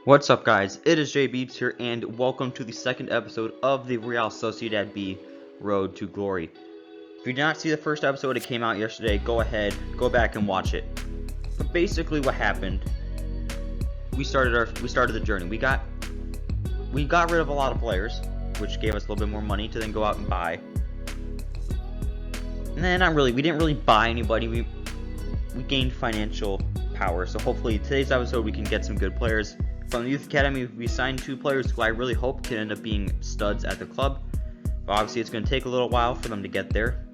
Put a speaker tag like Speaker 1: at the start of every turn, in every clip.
Speaker 1: What's up, guys? It is Jay Beats here, and welcome to the second episode of the Real Sociedad B Road to Glory. If you did not see the first episode, it came out yesterday. Go ahead, go back and watch it. But basically, what happened? We started the journey. We got rid of a lot of players, which gave us a little bit more money to then go out and buy. Nah, not really. We didn't really buy anybody. We gained financial power. So hopefully, today's episode we can get some good players. From the Youth Academy, we signed 2 players who I really hope can end up being studs at the club. But obviously, it's going to take a little while for them to get there.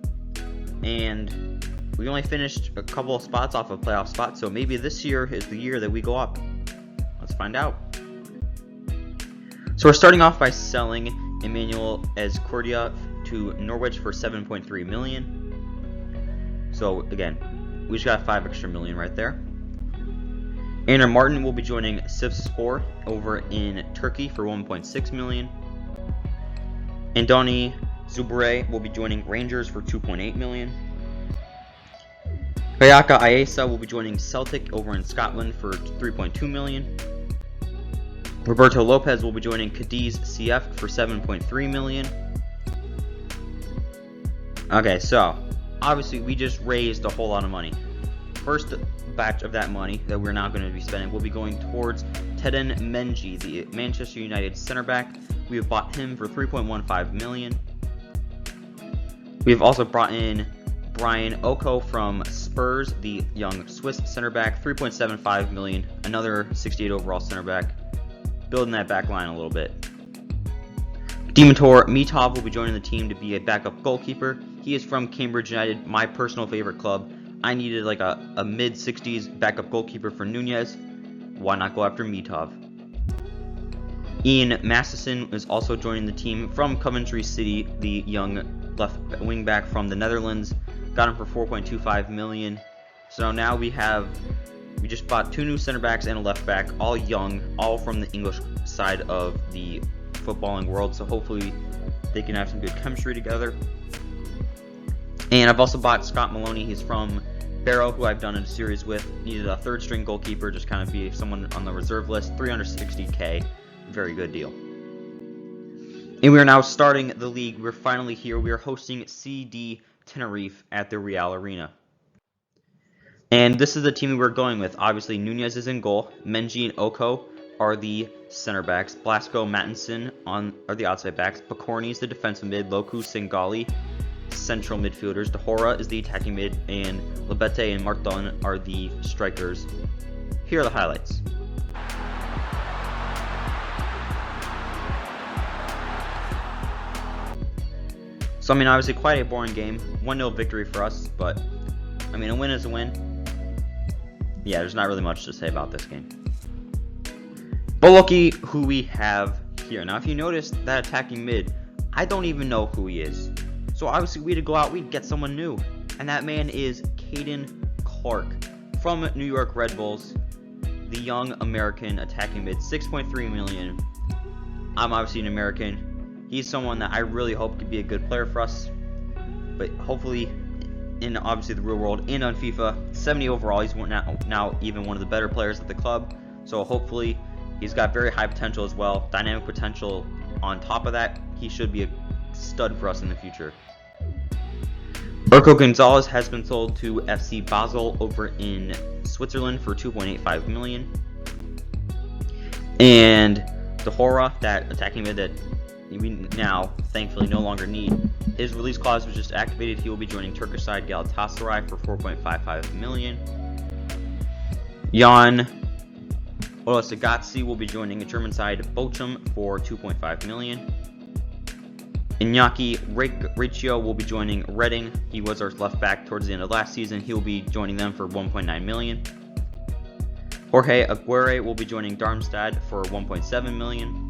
Speaker 1: And we only finished a couple of spots off of playoff spots, so maybe this year is the year that we go up. Let's find out. So we're starting off by selling Emmanuel Ezcordia to Norwich for $7.3 million. So again, we just got 5 extra million right there. Einar Martin will be joining Sivasspor over in Turkey for $1.6 million. Andoni Zubure will be joining Rangers for $2.8 million. Kayaka Ayesa will be joining Celtic over in Scotland for $3.2 million. Roberto Lopez will be joining Cadiz CF for $7.3 million. Okay, so obviously we just raised a whole lot of money. First batch of that money that we're now going to be spending will be going towards Teden Mengi, the Manchester United center back. We have bought him for $3.15 million. We have also brought in Brian Oko from Spurs, the young Swiss center back, $3.75 million, another 68 overall center back, building that back line a little bit. Dimitar Mitov will be joining the team to be a backup goalkeeper. He is from Cambridge United, my personal favorite club. I needed like a mid-60s backup goalkeeper for Nunez. Why not go after Mitov? Ian Masterson is also joining the team from Coventry City, the young left wing back from the Netherlands. Got him for $4.25 million. So now we just bought 2 new center backs and a left back, all young, all from the English side of the footballing world. So hopefully they can have some good chemistry together. And I've also bought Scott Maloney. He's from Barrow, who I've done a series with. Needed a 3rd string goalkeeper, just kind of be someone on the reserve list. $360K, very good deal. And we are now starting the league. We're finally here. We are hosting CD Tenerife at the Real Arena. And this is the team we're going with. Obviously, Nunez is in goal. Mengi and Oko are the center backs. Blasco Mattinson are the outside backs. Picorni is the defensive mid. Loku Singali, central midfielders. Dahora is the attacking mid, and Labete and Marton are the strikers. Here are the highlights. So, obviously quite a boring game. 1-0 victory for us, but, a win is a win. Yeah, there's not really much to say about this game. But looky who we have here. Now, if you notice that attacking mid, I don't even know who he is. So obviously we had to go out, we'd get someone new. And that man is Caden Clark from New York Red Bulls, the young American attacking mid, $6.3 million. I'm obviously an American. He's someone that I really hope could be a good player for us. But hopefully, in obviously the real world and on FIFA, 70 overall, he's now even one of the better players at the club. So hopefully, he's got very high potential as well. Dynamic potential on top of that. He should be a stud for us in the future. Urko Gonzalez has been sold to FC Basel over in Switzerland for $2.85 million. And Dahora, that attacking mid that we now thankfully no longer need, his release clause was just activated. He will be joining Turkish side Galatasaray for $4.55 million. Jan Olasagazzi will be joining a German side Bochum for $2.5 million. Iñaki Riccio will be joining Reading. He was our left back towards the end of last season. He will be joining them for $1.9 million. Jorge Aguirre will be joining Darmstadt for $1.7 million.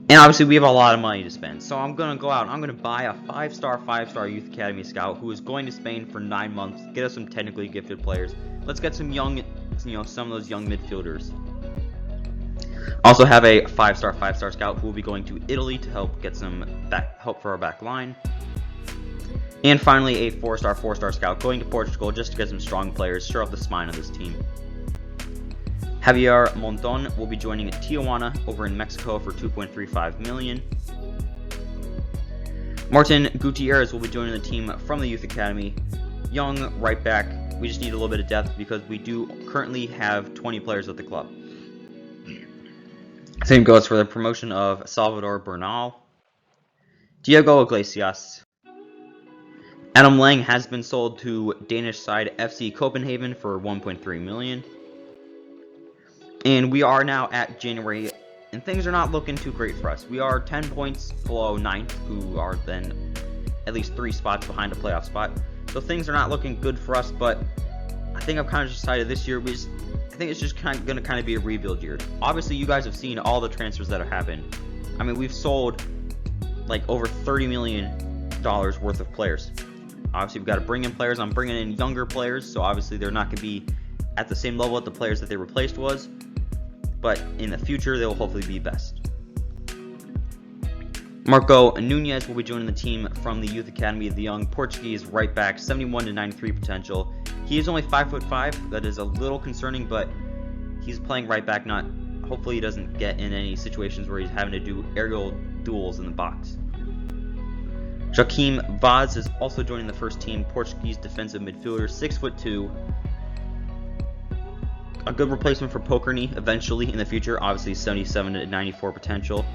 Speaker 1: And obviously we have a lot of money to spend. So I'm going to go out and I'm going to buy a 5-star Youth Academy scout who is going to Spain for 9 months. Get us some technically gifted players. Let's get some young, some of those young midfielders. Also have a 5-star scout who will be going to Italy to help get some help for our back line. And finally, a 4-star scout going to Portugal just to get some strong players, stir up the spine of this team. Javier Monton will be joining Tijuana over in Mexico for $2.35 million. Martin Gutierrez will be joining the team from the Youth Academy. Young right back. We just need a little bit of depth because we do currently have 20 players at the club. Same goes for the promotion of Salvador Bernal. Diego Iglesias. Adam Lang has been sold to Danish side FC Copenhagen for $1.3 million. And we are now at January, and things are not looking too great for us. We are 10 points below 9th, who are then at least 3 spots behind a playoff spot. So things are not looking good for us, but I think I've kind of decided this year, I think it's just going to be a rebuild year. Obviously, you guys have seen all the transfers that have happened. I mean, we've sold like over $30 million worth of players. Obviously, we've got to bring in players. I'm bringing in younger players, so obviously they're not going to be at the same level that the players that they replaced was. But in the future, they will hopefully be best. Marco Nunez will be joining the team from the Youth Academy, the young Portuguese right back, 71 to 93 potential. He is only 5'5". That is a little concerning, but he's playing right back. Hopefully, he doesn't get in any situations where he's having to do aerial duels in the box. Joaquim Vaz is also joining the first team, Portuguese defensive midfielder, 6'2". A good replacement for Pokerny eventually in the future. Obviously 77 to 94 potential.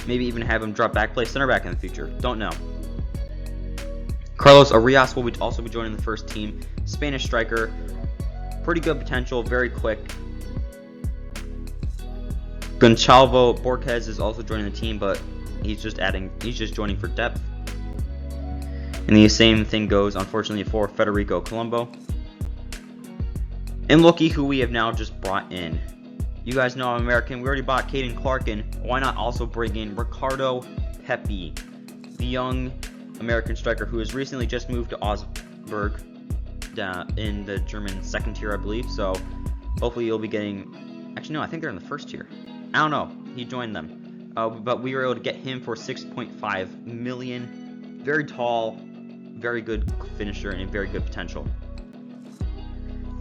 Speaker 1: Maybe even have him drop back, play center back in the future. Don't know. Carlos Arias will also be joining the first team. Spanish striker. Pretty good potential, very quick. Gonçalvo Borges is also joining the team, but he's just joining for depth. And the same thing goes, unfortunately, for Federico Colombo. And looky who we have now just brought in. You guys know I'm American. We already bought Caden Clarkin. Why not also bring in Ricardo Pepi, the young American striker who has recently just moved to Augsburg in the German second tier, I believe. So hopefully you'll be getting... Actually, no, I think they're in the first tier. I don't know. He joined them. But we were able to get him for $6.5 million. Very tall, very good finisher, and very good potential.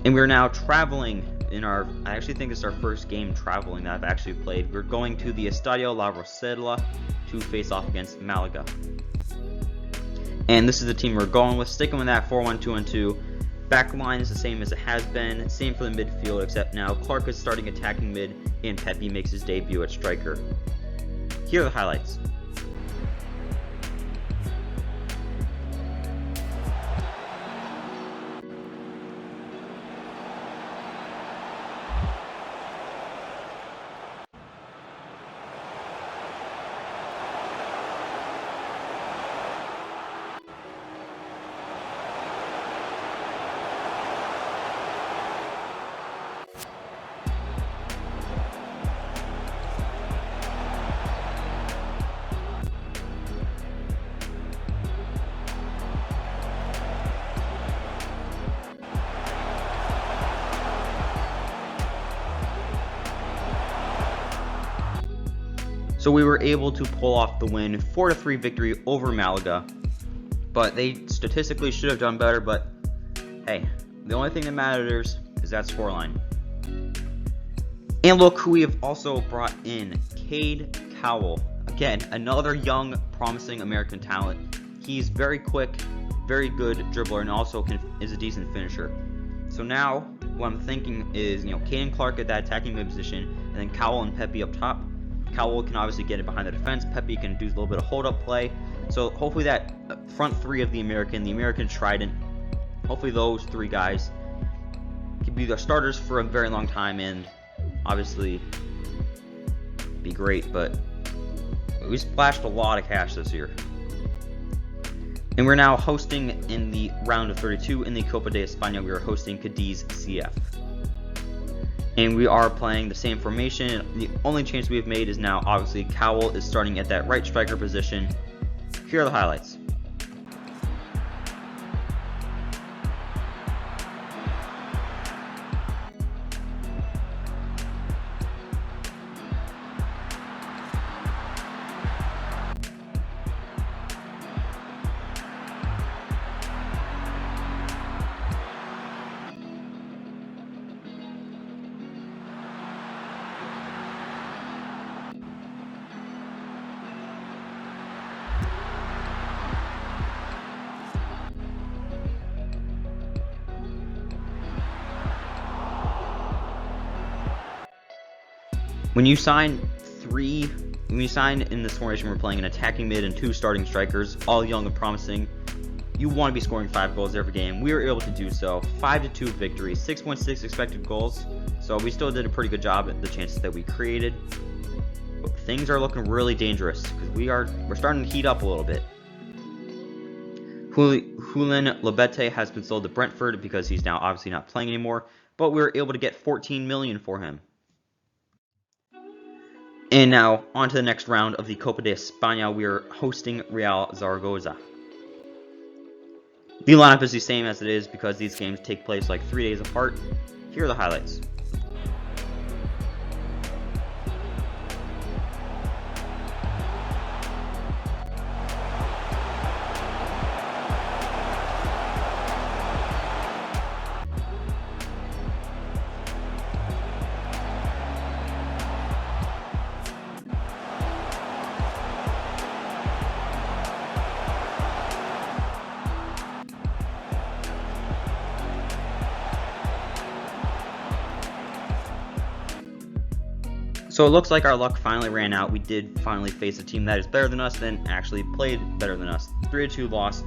Speaker 1: And we're now traveling I actually think it's our first game traveling that I've actually played. We're going to the Estadio La Rosaleda to face off against Malaga. And this is the team we're going with, sticking with that 4-1-2-1-2. Back line is the same as it has been, same for the midfield, except now Clark is starting attacking mid, and Pepi makes his debut at striker. Here are the highlights. So we were able to pull off the win, 4-3 victory over Malaga. But they statistically should have done better, but hey, the only thing that matters is that scoreline. And look who we have also brought in, Cade Cowell. Again, another young, promising American talent. He's very quick, very good dribbler, and also is a decent finisher. So now, what I'm thinking is, Caden Clark at that attacking mid position, and then Cowell and Pepi up top. Cowell can obviously get it behind the defense. Pepi can do a little bit of hold-up play. So hopefully that front three of the American Trident, hopefully those three guys can be the starters for a very long time and obviously be great. But we splashed a lot of cash this year. And we're now hosting in the round of 32 in the Copa de España. We are hosting Cadiz CF. And we are playing the same formation. The only change we've made is now obviously Cowell is starting at that right striker position. Here are the highlights. When you sign in this formation, we're playing an attacking mid and 2 starting strikers, all young and promising. You want to be scoring 5 goals every game. We were able to do so. 5-2 victory, 6.6 expected goals. So we still did a pretty good job at the chances that we created. But things are looking really dangerous because we're starting to heat up a little bit. Julian Lobete has been sold to Brentford because he's now obviously not playing anymore. But we were able to get 14 million for him. And now on to the next round of the Copa de España. We are hosting Real Zaragoza. The lineup is the same as it is because these games take place like 3 days apart. Here are the highlights. So it looks like our luck finally ran out. We did finally face a team that is better than us, then actually played better than us. 3-2 loss.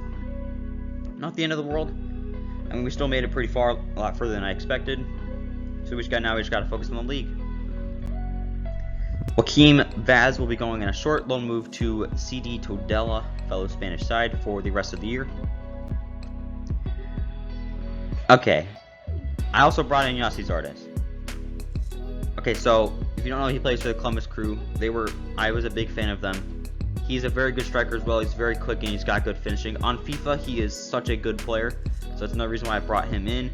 Speaker 1: Not the end of the world. I mean, we still made it pretty far, a lot further than I expected. So we just got to focus on the league. Joaquim Vaz will be going on a short loan move to CD Todela, fellow Spanish side, for the rest of the year. Okay. I also brought in Yossi Zardes. Okay, so if you don't know, he plays for the Columbus Crew. I was a big fan of them. He's a very good striker as well. He's very quick and he's got good finishing. On FIFA, he is such a good player, so that's another reason why I brought him in.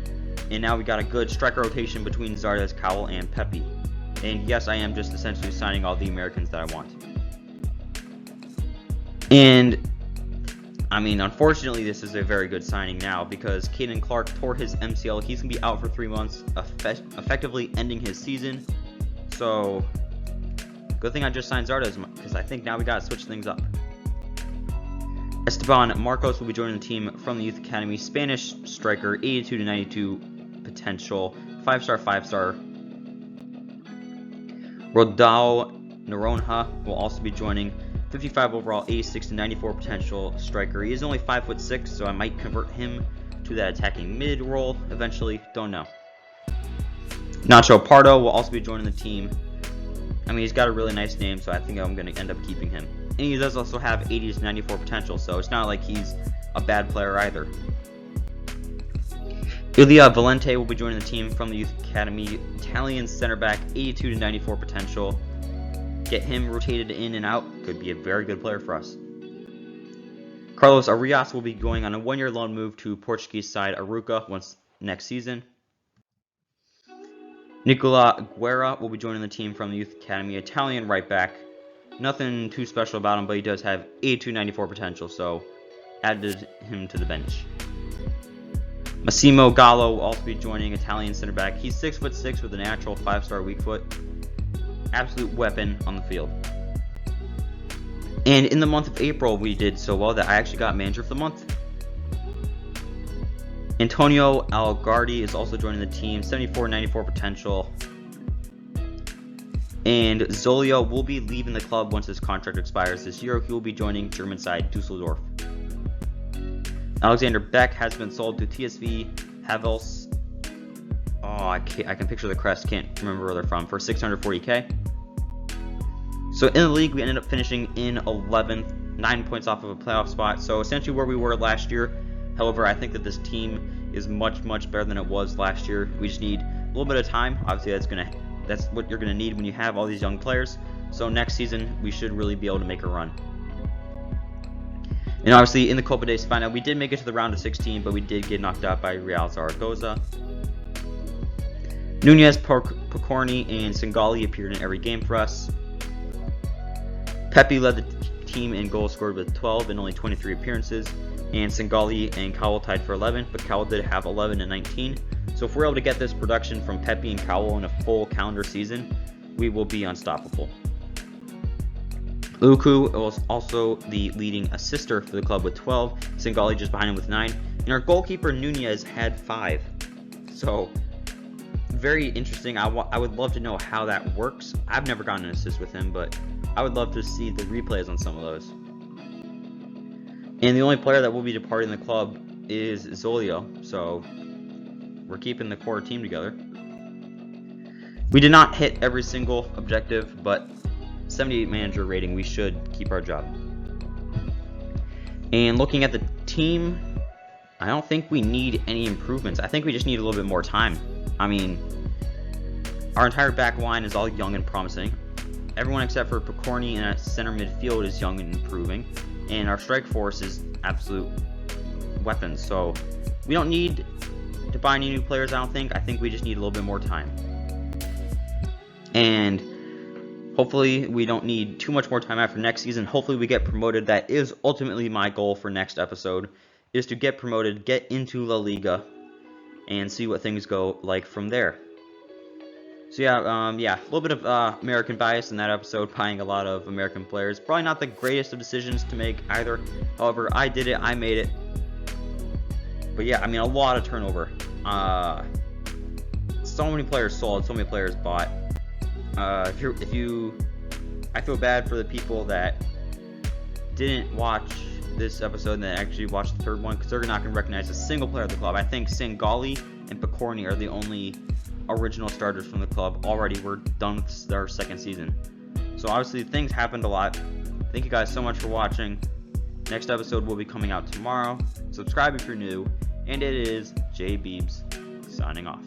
Speaker 1: And now we got a good striker rotation between Zardes, Cowell, and Pepe. And yes, I am just essentially signing all the Americans that I want. And I mean, unfortunately, this is a very good signing now because Caden Clark tore his MCL. He's going to be out for 3 months, effectively ending his season. So, good thing I just signed Zardes because I think now we got to switch things up. Esteban Marcos will be joining the team from the Youth Academy. Spanish striker, 82 to 92 potential, 5-star, 5-star. Rodao Noronha will also be joining. 55 overall, 86 to 94 potential striker. He is only 5'6", so I might convert him to that attacking mid role eventually. Don't know. Nacho Pardo will also be joining the team. I mean, he's got a really nice name, so I think I'm going to end up keeping him. And he does also have 80 to 94 potential, so it's not like he's a bad player either. Ilia Valente will be joining the team from the Youth Academy. Italian center back, 82 to 94 potential. Get him rotated in and out. Could be a very good player for us. Carlos Arias will be going on a 1-year loan move to Portuguese side Arouca next season. Nicola Guerra will be joining the team from the Youth Academy. Italian right back. Nothing too special about him, but he does have 82-94 potential, so added him to the bench. Massimo Gallo will also be joining, Italian center back. He's 6'6" with a natural 5-star weak foot. Absolute weapon on the field. And in the month of April, we did so well that I actually got manager of the month. Antonio Algardi is also joining the team, 74-94 potential. And Zolio will be leaving the club once his contract expires this year. He will be joining German side Dusseldorf. Alexander Beck has been sold to TSV Havels. Oh, I can picture the crest, can't remember where they're from, for 640k. So in the league, we ended up finishing in 11th, 9 points off of a playoff spot. So essentially where we were last year. However, I think that this team is much, much better than it was last year. We just need a little bit of time. Obviously, that's what you're gonna need when you have all these young players. So next season, we should really be able to make a run. And obviously, in the Copa de España, we did make it to the round of 16, but we did get knocked out by Real Zaragoza. Nunez, Pokorny, and Singali appeared in every game for us. Pepe led the team in goals scored with 12 in only 23 appearances, and Singali and Cowell tied for 11, but Cowell did have 11 and 19. So if we're able to get this production from Pepe and Cowell in a full calendar season, we will be unstoppable. Luku was also the leading assister for the club with 12, Singali just behind him with 9, and our goalkeeper Nunez had 5. So very interesting. I would love to know how that works. I've never gotten an assist with him, but I would love to see the replays on some of those. And the only player that will be departing the club is Zolio, so we're keeping the core team together. We did not hit every single objective, but 78 manager rating, we should keep our job. And looking at the team, I don't think we need any improvements. I think we just need a little bit more time. I mean, our entire back line is all young and promising. Everyone except for Picorni and at center midfield is young and improving. And our strike force is absolute weapons. So we don't need to buy any new players, I don't think. I think we just need a little bit more time. And hopefully we don't need too much more time after next season. Hopefully we get promoted. That is ultimately my goal for next episode, is to get promoted, get into La Liga, and see what things go like from there. So yeah, a little bit of American bias in that episode, buying a lot of American players. Probably not the greatest of decisions to make either. However, I did it, I made it. But yeah, I mean, a lot of turnover. So many players sold, so many players bought. I feel bad for the people that didn't watch this episode and that actually watched the third one, because they're not going to recognize a single player of the club. I think Sangali and Picorni are the only original starters from the club. Already we're done with their second season. So obviously things happened a lot. Thank you guys so much for watching. Next episode will be coming out tomorrow. Subscribe if you're new. And it is J Beebs signing off.